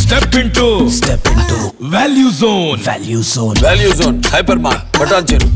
Step into Value Zone. Value Zone. Hypermart. Button Cheru.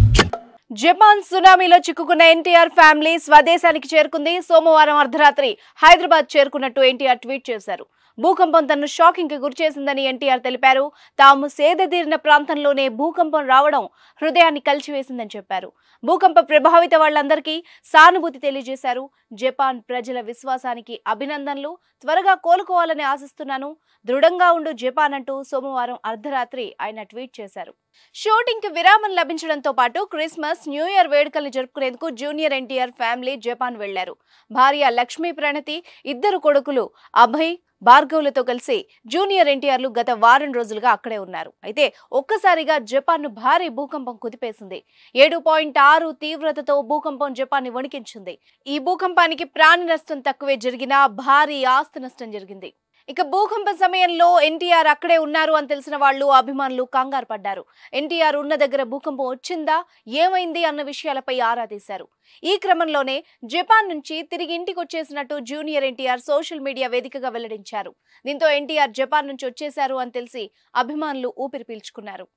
Japan సునామీలో చిక్కుకున్న NTR family స్వదేశానికి చేరుకుంది. సోమవారం అర్ధరాత్రి హైదరాబాద్ చేరుకున్నట్టు ఎన్టీఆర్ ట్వీట్ చేశారు. భూకంపం తనను షాకింగ్ కి గురిచేసిందని ఎన్టీఆర్ తెలిపారు. తాము సేదతీరిన ప్రాంతంలోనే భూకంపం రావడం హృదయాన్ని కలిచివేసిందని చెప్పారు. భూకంప ప్రభావిత వాళ్లందరికీ సానుభూతి తెలియజేశారు. జపాన్ ప్రజల విశ్వాసానికి అభినందనలు. త్వరగా కోలుకోవాలని ఆశిస్తున్నాను. దృఢంగా ఉండు జపాన్ అంటూ సోమవారం అర్ధరాత్రి ఆయన ట్వీట్ చేశారు. షూటింగ్ కి విరామం లభించడంతో పాటు క్రిస్మస్, న్యూ ఇయర్ వేడుకల్ని జరుపుకునేందుకు జూనియర్ ఎన్టీఆర్ ఫ్యామిలీ జపాన్ వెళ్లారు. భార్య లక్ష్మీ ప్రణతి, ఇద్దరు కొడుకులు అభయ్, భార్గవులతో కలిసి జూనియర్ ఎన్టీఆర్లు గత వారం రోజులుగా అక్కడే ఉన్నారు. అయితే ఒక్కసారిగా జపాన్ ను భారీ భూకంపం కుదిపేసింది. 7.6 తీవ్రతతో భూకంపం జపాన్ ని వణికించింది. ఈ భూకంపానికి ప్రాణ నష్టం తక్కువే జరిగినా భారీ ఆస్తి నష్టం జరిగింది. ఇక భూకంప సమయంలో ఎన్టీఆర్ అక్కడే ఉన్నారు అని తెలిసిన వాళ్ళు, అభిమానులు కంగారు పడ్డారు. ఎన్టీఆర్ ఉన్న దగ్గర భూకంపం వచ్చిందా, ఏమైంది అన్న విషయాలపై ఆరా తీశారు. ఈ క్రమంలోనే జపాన్ నుంచి తిరిగి ఇంటికి వచ్చేసినట్టు జూనియర్ ఎన్టీఆర్ సోషల్ మీడియా వేదికగా వెల్లడించారు. దీంతో ఎన్టీఆర్ జపాన్ నుంచి వచ్చేశారు అని తెలిసి అభిమానులు ఊపిరి పీల్చుకున్నారు.